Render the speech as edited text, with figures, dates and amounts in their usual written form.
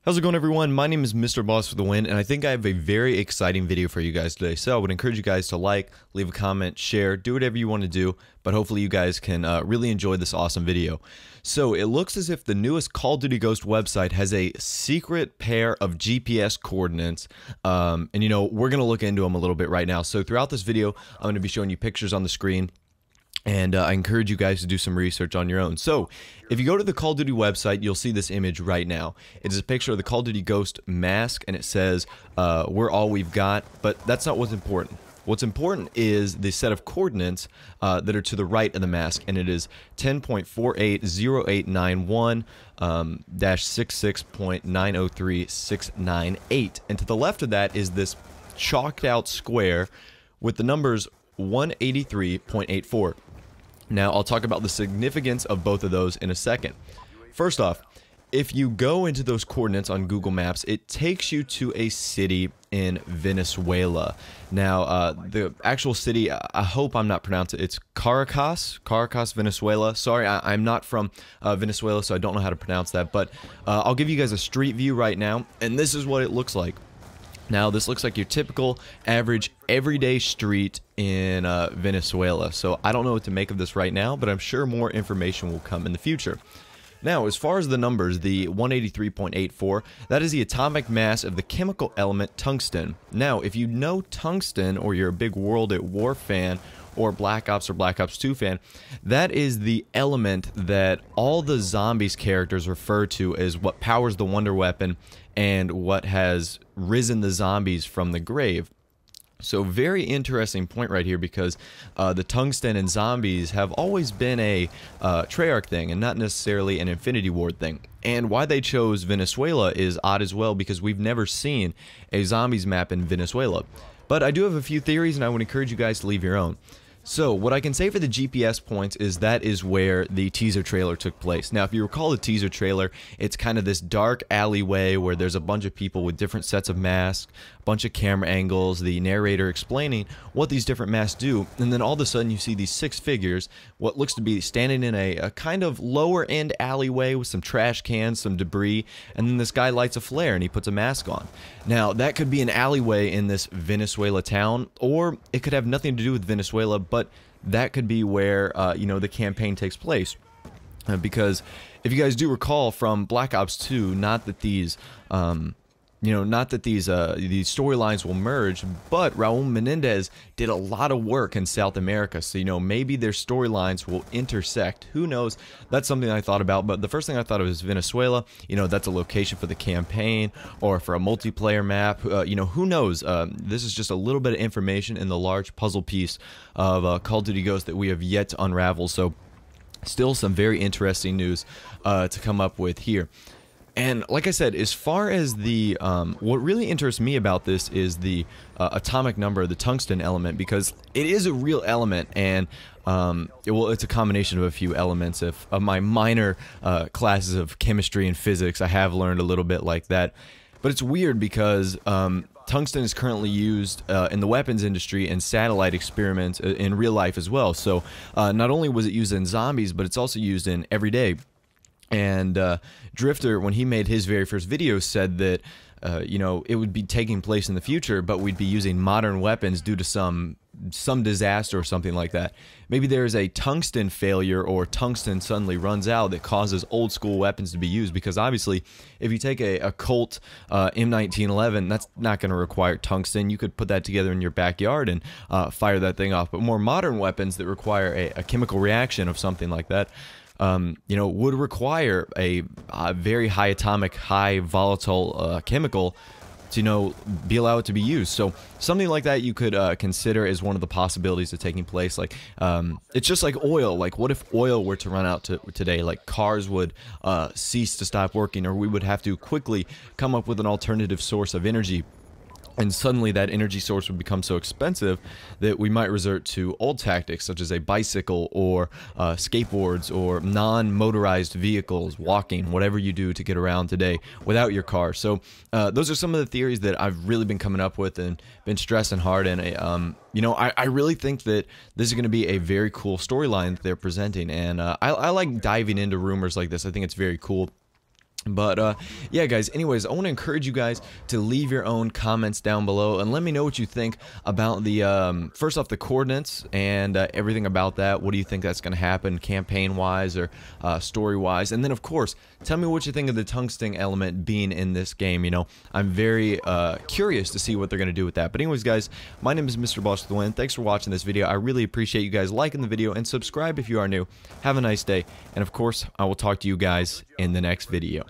How's it going, everyone? My name is Mr. Boss for the Win, and I think I have a very exciting video for you guys today. So I would encourage you guys to like, leave a comment, share, do whatever you want to do, but hopefully you guys can really enjoy this awesome video. So it looks as if the newest Call of Duty Ghost website has a secret pair of GPS coordinates, and we're going to look into them a little bit right now. So throughout this video, I'm going to be showing you pictures on the screen. And I encourage you guys to do some research on your own. So, if you go to the Call of Duty website, you'll see this image right now. It is a picture of the Call of Duty Ghost mask, and it says, we're all we've got, but that's not what's important. What's important is the set of coordinates that are to the right of the mask, and it is 10.480891 -66.903698. And to the left of that is this chalked out square with the numbers 183.84. Now, I'll talk about the significance of both of those in a second. First off, if you go into those coordinates on Google Maps, it takes you to a city in Venezuela. Now, the actual city, I hope I'm not pronouncing it, it's Caracas, Venezuela. Sorry, I'm not from Venezuela, so I don't know how to pronounce that, but I'll give you guys a street view right now, and this is what it looks like. Now, this looks like your typical, average, everyday street in Venezuela. So I don't know what to make of this right now, but I'm sure more information will come in the future. Now, as far as the numbers, the 183.84, that is the atomic mass of the chemical element tungsten. Now, if you know tungsten, or you're a big World at War fan, or Black Ops or Black Ops 2 fan, that is the element that all the zombies characters refer to as what powers the wonder weapon and what has risen the zombies from the grave. So very interesting point right here, because the tungsten and zombies have always been a Treyarch thing and not necessarily an Infinity Ward thing. And why they chose Venezuela is odd as well, because we've never seen a zombies map in Venezuela. But I do have a few theories, and I would encourage you guys to leave your own. So, what I can say for the GPS points is that is where the teaser trailer took place. Now, if you recall the teaser trailer, it's kind of this dark alleyway where there's a bunch of people with different sets of masks, a bunch of camera angles, the narrator explaining what these different masks do, and then all of a sudden you see these six figures, what looks to be standing in a kind of lower end alleyway with some trash cans, some debris, and then this guy lights a flare and he puts a mask on. Now, that could be an alleyway in this Venezuela town, or it could have nothing to do with Venezuela, but that could be where the campaign takes place, because if you guys do recall from Black Ops 2, not that these these storylines will merge, but Raul Menendez did a lot of work in South America, so maybe their storylines will intersect. Who knows? That's something I thought about, but the first thing I thought of was Venezuela. That's a location for the campaign or for a multiplayer map. Who knows? This is just a little bit of information in the large puzzle piece of Call of Duty Ghost that we have yet to unravel. So, still some very interesting news to come up with here. And like I said, as far as the what really interests me about this is the atomic number, the tungsten element, because it is a real element, and it's a combination of a few elements. Of my minor classes of chemistry and physics, I have learned a little bit like that. But it's weird because tungsten is currently used in the weapons industry and satellite experiments in real life as well. So not only was it used in zombies, but it's also used in everyday. And Drifter, when he made his very first video, said that it would be taking place in the future, but we'd be using modern weapons due to some disaster or something like that. Maybe there's a tungsten failure, or tungsten suddenly runs out, that causes old school weapons to be used, because obviously if you take a Colt M1911, that's not going to require tungsten. You could put that together in your backyard and fire that thing off. But more modern weapons that require a chemical reaction of something like that would require a very high atomic, high volatile chemical to, be allowed to be used. So something like that you could consider as one of the possibilities of taking place. Like, it's just like oil. Like, what if oil were to run out today? Like, cars would cease to stop working, or we would have to quickly come up with an alternative source of energy. And suddenly that energy source would become so expensive that we might resort to old tactics, such as a bicycle or skateboards or non-motorized vehicles, walking, whatever you do to get around today without your car. So those are some of the theories that I've really been coming up with and been stressing hard. And I really think that this is going to be a very cool storyline that they're presenting. And I like diving into rumors like this. I think it's very cool. But yeah, guys, anyways, I want to encourage you guys to leave your own comments down below and let me know what you think about the first off, the coordinates and everything about that. What do you think that's going to happen campaign wise or story wise? And then of course, tell me what you think of the tungsten element being in this game. You know, I'm very curious to see what they're going to do with that. But anyways, guys, my name is Mr. Boss with the Win. Thanks for watching this video. I really appreciate you guys liking the video and subscribe if you are new. Have a nice day, and of course, I will talk to you guys in the next video.